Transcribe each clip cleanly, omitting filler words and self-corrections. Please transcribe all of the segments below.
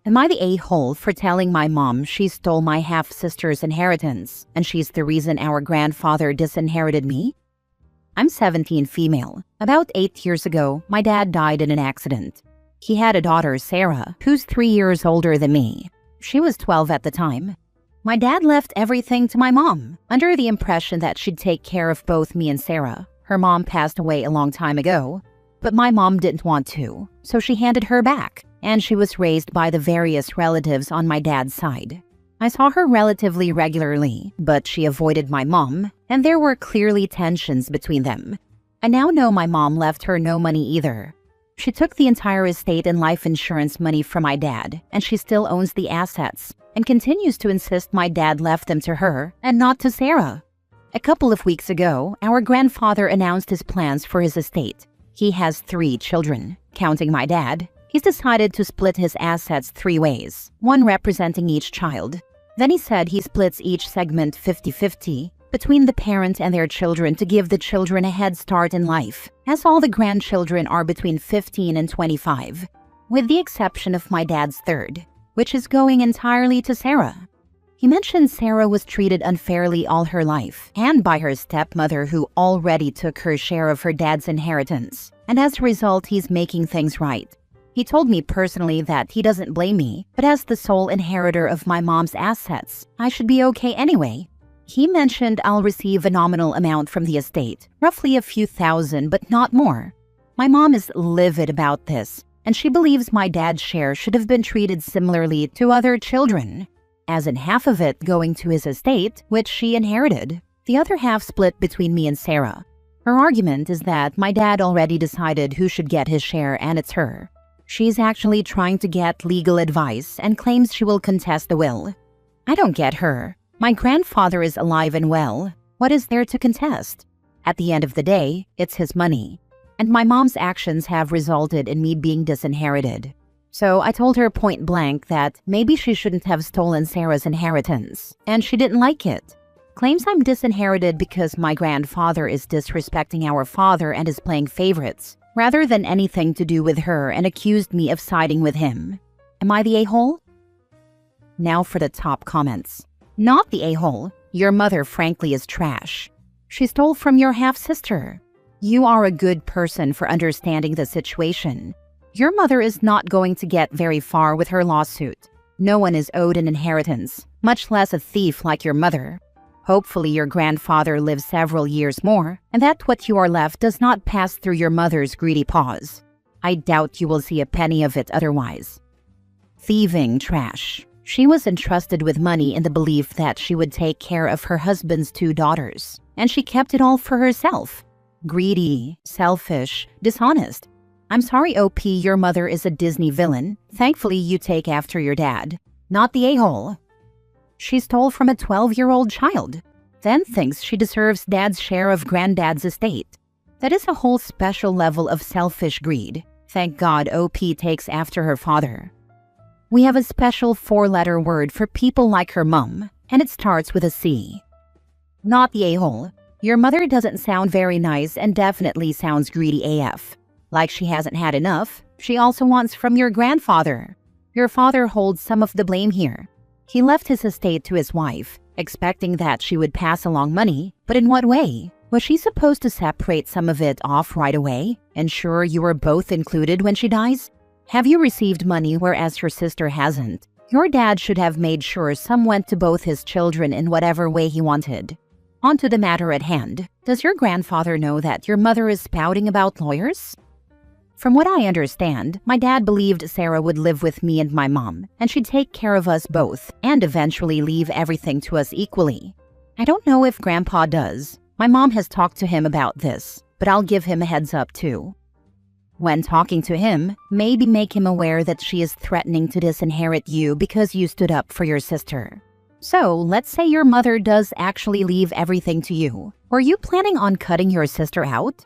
Am I the a-hole for telling my mom she stole my half-sister's inheritance and she's the reason our grandfather disinherited me? I'm 17, female. About 8 years ago, my dad died in an accident. He had a daughter, Sarah, who's 3 years older than me. She was 12 at the time. My dad left everything to my mom, under the impression that she'd take care of both me and Sarah. Her mom passed away a long time ago, but my mom didn't want to, so she handed her back, and she was raised by the various relatives on my dad's side. I saw her relatively regularly, but she avoided my mom, and there were clearly tensions between them. I now know my mom left her no money either. She took the entire estate and life insurance money from my dad, and she still owns the assets, and continues to insist my dad left them to her and not to Sarah. A couple of weeks ago, our grandfather announced his plans for his estate. He has 3 children, counting my dad. He's decided to split his assets 3 ways, one representing each child. Then he said he splits each segment 50-50 between the parent and their children to give the children a head start in life, as all the grandchildren are between 15 and 25, with the exception of my dad's third, which is going entirely to Sarah. He mentioned Sarah was treated unfairly all her life, and by her stepmother who already took her share of her dad's inheritance, and as a result he's making things right. He told me personally that he doesn't blame me, but as the sole inheritor of my mom's assets, I should be okay anyway. He mentioned I'll receive a nominal amount from the estate, roughly a few thousand, but not more. My mom is livid about this, and she believes my dad's share should have been treated similarly to other children, as in half of it going to his estate, which she inherited, the other half split between me and Sarah. Her argument is that my dad already decided who should get his share and it's her. She's actually trying to get legal advice and claims she will contest the will. I don't get her. My grandfather is alive and well. What is there to contest? At the end of the day, it's his money. And my mom's actions have resulted in me being disinherited. So I told her point blank that maybe she shouldn't have stolen Sarah's inheritance, and she didn't like it. Claims I'm disinherited because my grandfather is disrespecting our father and is playing favorites, rather than anything to do with her, and accused me of siding with him. Am I the a-hole? Now for the top comments. Not the a-hole. Your mother frankly is trash. She stole from your half-sister. You are a good person for understanding the situation. Your mother is not going to get very far with her lawsuit. No one is owed an inheritance, much less a thief like your mother. Hopefully your grandfather lives several years more, and that what you are left does not pass through your mother's greedy paws. I doubt you will see a penny of it otherwise. Thieving trash. She was entrusted with money in the belief that she would take care of her husband's 2 daughters, and she kept it all for herself. Greedy, selfish, dishonest. I'm sorry, OP, your mother is a Disney villain. Thankfully, you take after your dad, not the a-hole. She stole from a 12-year-old child, then thinks she deserves dad's share of granddad's estate. That is a whole special level of selfish greed. Thank God OP takes after her father. We have a special 4-letter word for people like her mom, and it starts with a C. Not the a-hole. Your mother doesn't sound very nice and definitely sounds greedy AF. Like she hasn't had enough, she also wants from your grandfather. Your father holds some of the blame here. He left his estate to his wife, expecting that she would pass along money, but in what way? Was she supposed to separate some of it off right away, ensure you were both included when she dies? Have you received money whereas your sister hasn't? Your dad should have made sure some went to both his children in whatever way he wanted. On to the matter at hand. Does your grandfather know that your mother is spouting about lawyers? From what I understand, my dad believed Sarah would live with me and my mom, and she'd take care of us both, and eventually leave everything to us equally. I don't know if Grandpa does. My mom has talked to him about this, but I'll give him a heads up too. When talking to him, maybe make him aware that she is threatening to disinherit you because you stood up for your sister. So, let's say your mother does actually leave everything to you. Were you planning on cutting your sister out?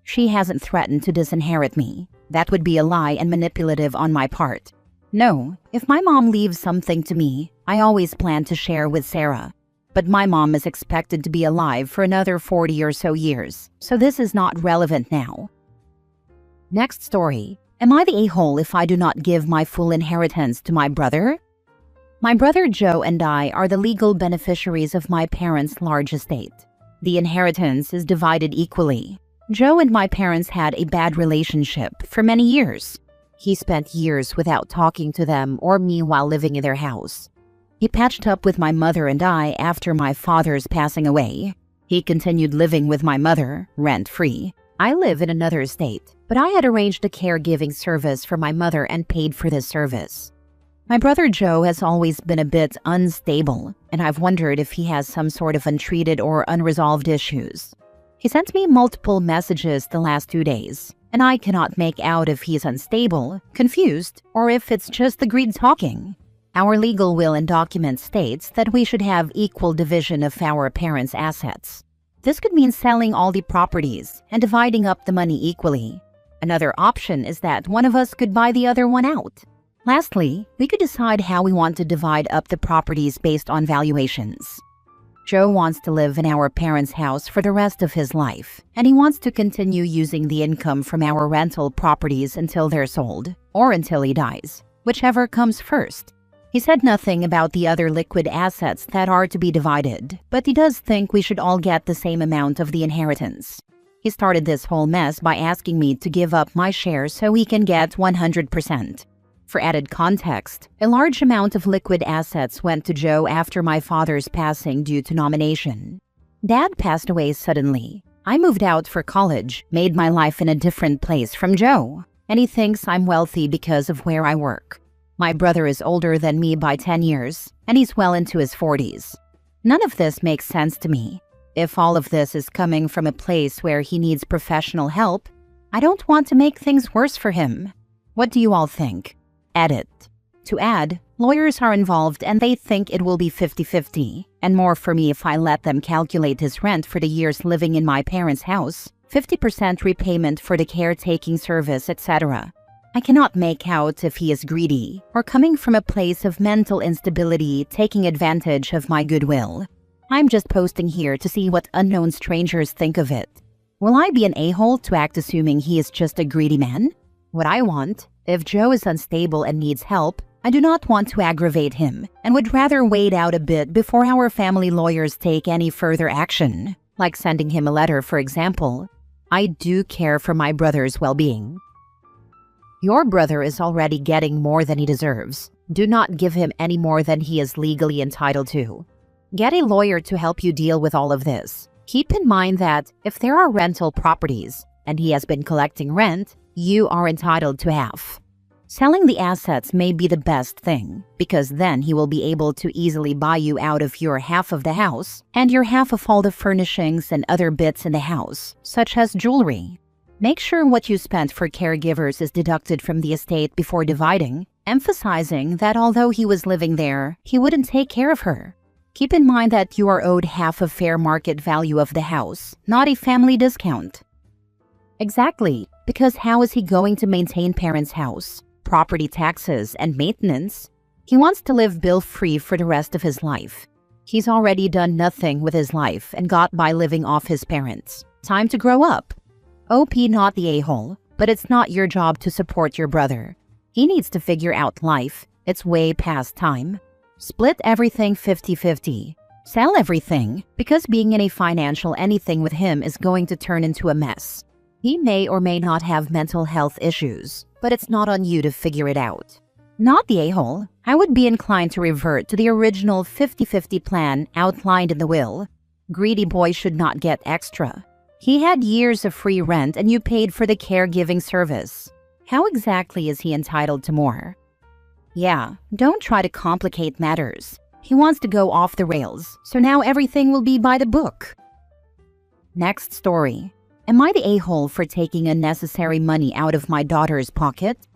She hasn't threatened to disinherit me. That would be a lie and manipulative on my part. No, if my mom leaves something to me, I always plan to share with Sarah. But my mom is expected to be alive for another 40 or so years, so this is not relevant now. Next story. Am I the a-hole if I do not give my full inheritance to my brother? My brother Joe and I are the legal beneficiaries of my parents' large estate. The inheritance is divided equally. Joe and my parents had a bad relationship for many years. He spent years without talking to them or me while living in their house. He patched up with my mother and I after my father's passing away. He continued living with my mother, rent-free. I live in another state, but I had arranged a caregiving service for my mother and paid for this service. My brother Joe has always been a bit unstable, and I've wondered if he has some sort of untreated or unresolved issues. He sent me multiple messages the last 2 days, and I cannot make out if he's unstable, confused, or if it's just the greed talking. Our legal will and document states that we should have equal division of our parents' assets. This could mean selling all the properties and dividing up the money equally. Another option is that one of us could buy the other one out. Lastly, we could decide how we want to divide up the properties based on valuations. Joe wants to live in our parents' house for the rest of his life, and he wants to continue using the income from our rental properties until they're sold, or until he dies, whichever comes first. He said nothing about the other liquid assets that are to be divided, but he does think we should all get the same amount of the inheritance. He started this whole mess by asking me to give up my share so he can get 100%. For added context, a large amount of liquid assets went to Joe after my father's passing due to nomination. Dad passed away suddenly. I moved out for college, made my life in a different place from Joe, and he thinks I'm wealthy because of where I work. My brother is older than me by 10 years, and he's well into his 40s. None of this makes sense to me. If all of this is coming from a place where he needs professional help, I don't want to make things worse for him. What do you all think? Edit. To add, lawyers are involved and they think it will be 50-50, and more for me if I let them calculate his rent for the years living in my parents' house, 50% repayment for the caretaking service, etc. I cannot make out if he is greedy or coming from a place of mental instability taking advantage of my goodwill. I'm just posting here to see what unknown strangers think of it. Will I be an a-hole to act assuming he is just a greedy man? What I want, if Joe is unstable and needs help, I do not want to aggravate him and would rather wait out a bit before our family lawyers take any further action, like sending him a letter, for example. I do care for my brother's well-being. Your brother is already getting more than he deserves. Do not give him any more than he is legally entitled to. Get a lawyer to help you deal with all of this. Keep in mind that if there are rental properties and he has been collecting rent, you are entitled to half. Selling the assets may be the best thing, because then he will be able to easily buy you out of your half of the house and your half of all the furnishings and other bits in the house, such as jewelry. Make sure what you spent for caregivers is deducted from the estate before dividing, emphasizing that although he was living there, he wouldn't take care of her. Keep in mind that you are owed half of fair market value of the house, not a family discount. Exactly, because how is he going to maintain parents' house, property taxes, and maintenance? He wants to live bill-free for the rest of his life. He's already done nothing with his life and got by living off his parents. Time to grow up. OP not the a-hole, but it's not your job to support your brother. He needs to figure out life. It's way past time. Split everything 50-50. Sell everything, because being in a financial anything with him is going to turn into a mess. He may or may not have mental health issues, but it's not on you to figure it out. Not the a-hole, I would be inclined to revert to the original 50-50 plan outlined in the will. Greedy boy should not get extra. He had years of free rent and you paid for the caregiving service. How exactly is he entitled to more? Yeah, don't try to complicate matters. He wants to go off the rails, so now everything will be by the book. Next story. Am I the a-hole for taking unnecessary money out of my daughter's pocket?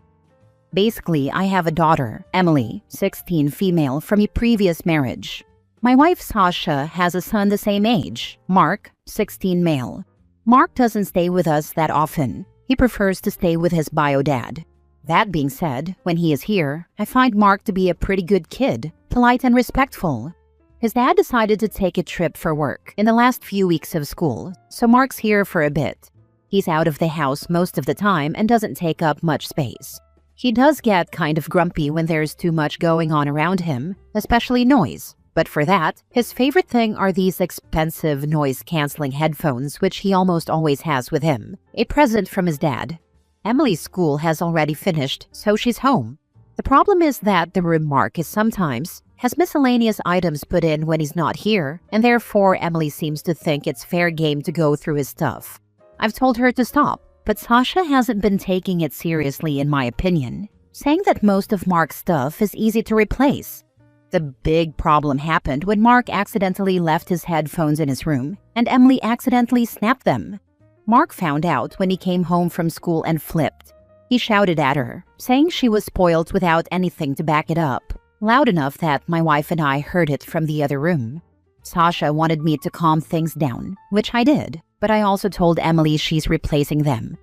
Basically, I have a daughter, Emily, 16, female, from a previous marriage. My wife, Sasha, has a son the same age, Mark, 16, male. Mark doesn't stay with us that often. He prefers to stay with his bio dad. That being said, when he is here, I find Mark to be a pretty good kid, polite and respectful. His dad decided to take a trip for work in the last few weeks of school, so Mark's here for a bit. He's out of the house most of the time and doesn't take up much space. He does get kind of grumpy when there's too much going on around him, especially noise. But for that, his favorite thing are these expensive noise-canceling headphones which he almost always has with him, a present from his dad. Emily's school has already finished, so she's home. The problem is that the room Mark is sometimes has miscellaneous items put in when he's not here, and therefore Emily seems to think it's fair game to go through his stuff. I've told her to stop, but Sasha hasn't been taking it seriously in my opinion, saying that most of Mark's stuff is easy to replace. The big problem happened when Mark accidentally left his headphones in his room, and Emily accidentally snapped them. Mark found out when he came home from school and flipped. He shouted at her, saying she was spoiled without anything to back it up, loud enough that my wife and I heard it from the other room. Sasha wanted me to calm things down, which I did, but I also told Emily she's replacing them.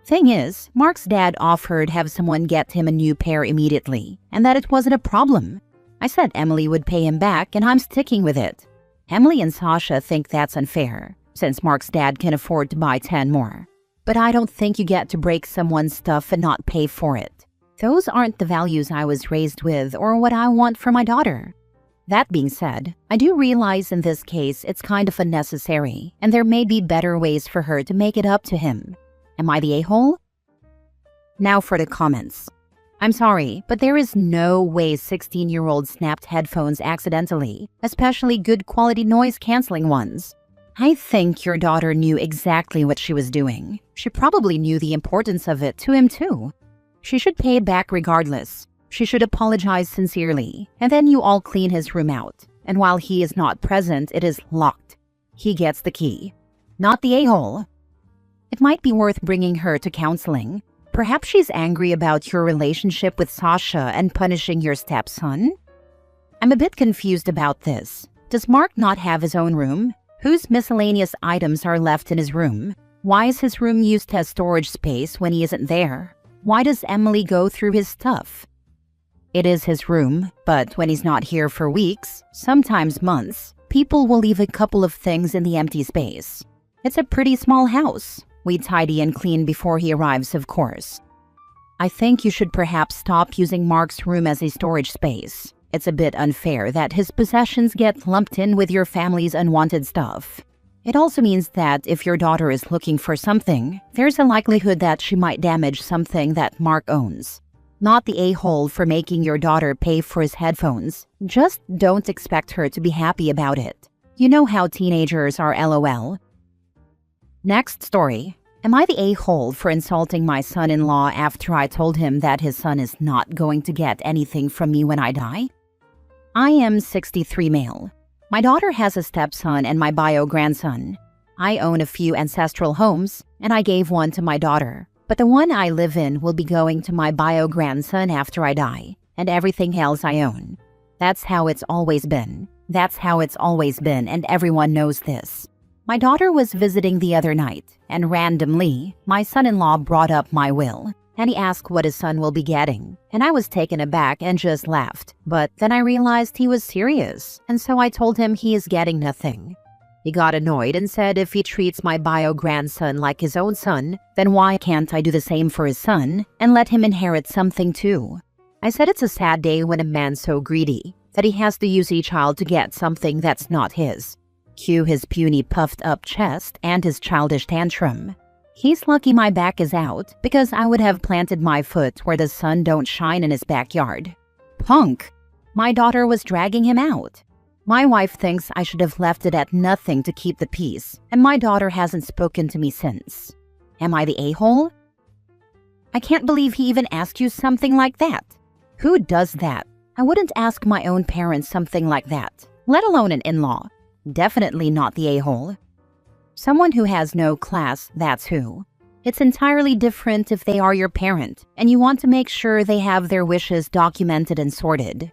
Thing is, Mark's dad offered have someone get him a new pair immediately, and that it wasn't a problem. I said Emily would pay him back, and I'm sticking with it. Emily and Sasha think that's unfair, since Mark's dad can afford to buy 10 more. But I don't think you get to break someone's stuff and not pay for it. Those aren't the values I was raised with or what I want for my daughter. That being said, I do realize in this case it's kind of unnecessary, and there may be better ways for her to make it up to him. Am I the a-hole? Now for the comments. I'm sorry, but there is no way 16-year-old snapped headphones accidentally, especially good quality noise-canceling ones. I think your daughter knew exactly what she was doing. She probably knew the importance of it to him too. She should pay it back regardless. She should apologize sincerely, and then you all clean his room out. And while he is not present, it is locked. He gets the key. Not the a-hole. It might be worth bringing her to counseling. Perhaps she's angry about your relationship with Sasha and punishing your stepson? I'm a bit confused about this. Does Mark not have his own room? Whose miscellaneous items are left in his room? Why is his room used as storage space when he isn't there? Why does Emily go through his stuff? It is his room, but when he's not here for weeks, sometimes months, people will leave a couple of things in the empty space. It's a pretty small house. We tidy and clean before he arrives, of course. I think you should perhaps stop using Mark's room as a storage space. It's a bit unfair that his possessions get lumped in with your family's unwanted stuff. It also means that if your daughter is looking for something, there's a likelihood that she might damage something that Mark owns. Not the a-hole for making your daughter pay for his headphones. Just don't expect her to be happy about it. You know how teenagers are, LOL. Next story. Am I the a-hole for insulting my son-in-law after I told him that his son is not going to get anything from me when I die? I am 63 male. My daughter has a stepson and my bio grandson. I own a few ancestral homes, and I gave one to my daughter. But the one I live in will be going to my bio grandson after I die, and everything else I own. That's how it's always been. That's how it's always been, and everyone knows this. My daughter was visiting the other night, and randomly, my son-in-law brought up my will, and he asked what his son will be getting, and I was taken aback and just laughed. But then I realized he was serious, and so I told him he is getting nothing. He got annoyed and said if he treats my bio grandson like his own son, then why can't I do the same for his son and let him inherit something too? I said it's a sad day when a man's so greedy that he has to use each child to get something that's not his. Cue his puny puffed up chest and his childish tantrum. He's lucky my back is out because I would have planted my foot where the sun don't shine in his backyard. Punk! My daughter was dragging him out. My wife thinks I should have left it at nothing to keep the peace, and my daughter hasn't spoken to me since. Am I the a-hole? I can't believe he even asked you something like that. Who does that? I wouldn't ask my own parents something like that, let alone an in-law. Definitely not the a-hole. Someone who has no class, that's who. It's entirely different if they are your parent, and you want to make sure they have their wishes documented and sorted.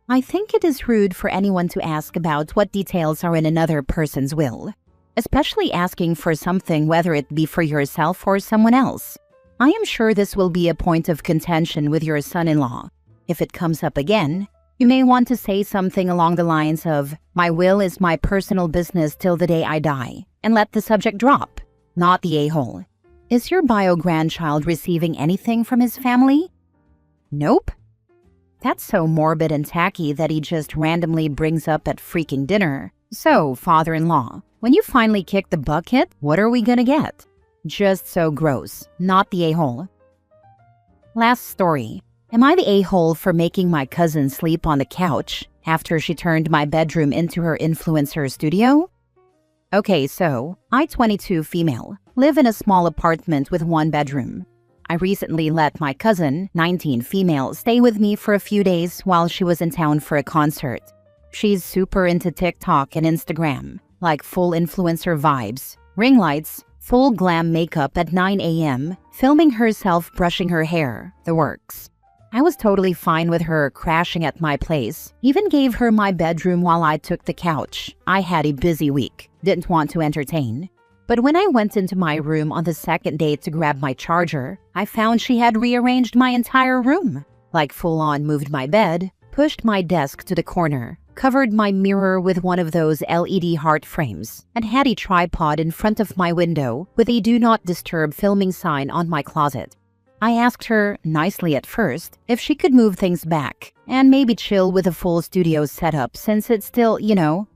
I think it is rude for anyone to ask about what details are in another person's will, especially asking for something whether it be for yourself or someone else. I am sure this will be a point of contention with your son-in-law. If it comes up again, you may want to say something along the lines of, "My will is my personal business till the day I die," and let the subject drop. Not the a-hole. Is your bio-grandchild receiving anything from his family? Nope. That's so morbid and tacky that he just randomly brings up at freaking dinner. So, father-in-law, when you finally kick the bucket, what are we gonna get? Just so gross, not the a-hole. Last story. Am I the a-hole for making my cousin sleep on the couch after she turned my bedroom into her influencer studio? Okay, so, I, 22 female, live in a small apartment with 1 bedroom. I recently let my cousin, 19 female, stay with me for a few days while she was in town for a concert. She's super into TikTok and Instagram, like full influencer vibes, ring lights, full glam makeup at 9 a.m., filming herself brushing her hair, the works. I was totally fine with her crashing at my place, even gave her my bedroom while I took the couch. I had a busy week, didn't want to entertain. But when I went into my room on the second day to grab my charger, I found she had rearranged my entire room. Like full-on moved my bed, pushed my desk to the corner, covered my mirror with one of those LED heart frames, and had a tripod in front of my window with a "Do Not Disturb" filming sign on my closet. I asked her, nicely at first, if she could move things back and maybe chill with a full studio setup since it's still,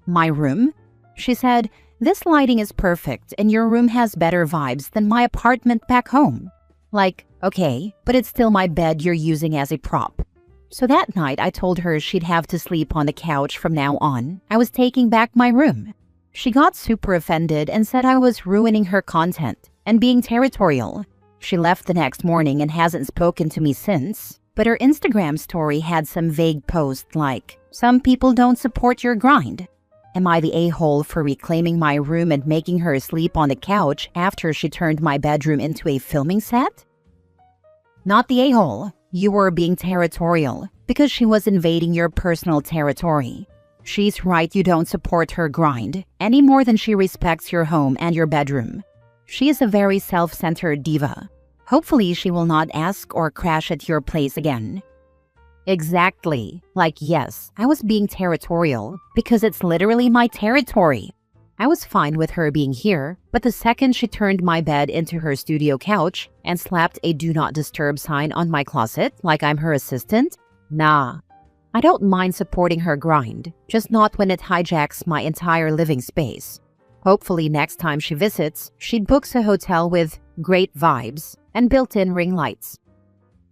my room. She said, "This lighting is perfect and your room has better vibes than my apartment back home." Like, okay, but it's still my bed you're using as a prop. So that night I told her she'd have to sleep on the couch from now on. I was taking back my room. She got super offended and said I was ruining her content and being territorial. She left the next morning and hasn't spoken to me since, but her Instagram story had some vague post like, "Some people don't support your grind." Am I the a-hole for reclaiming my room and making her sleep on the couch after she turned my bedroom into a filming set? Not the a-hole. You were being territorial because she was invading your personal territory. She's right, you don't support her grind any more than she respects your home and your bedroom. She is a very self-centered diva. Hopefully she will not ask or crash at your place again. Exactly. Like, yes, I was being territorial because it's literally my territory. I was fine with her being here, but the second she turned my bed into her studio couch and slapped a "Do Not Disturb" sign on my closet like I'm her assistant, nah. I don't mind supporting her grind, just not when it hijacks my entire living space. Hopefully next time she visits, she books a hotel with great vibes and built-in ring lights.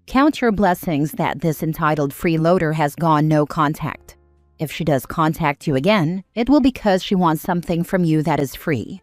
Count your blessings that this entitled freeloader has gone no contact. If she does contact you again, it will because she wants something from you that is free.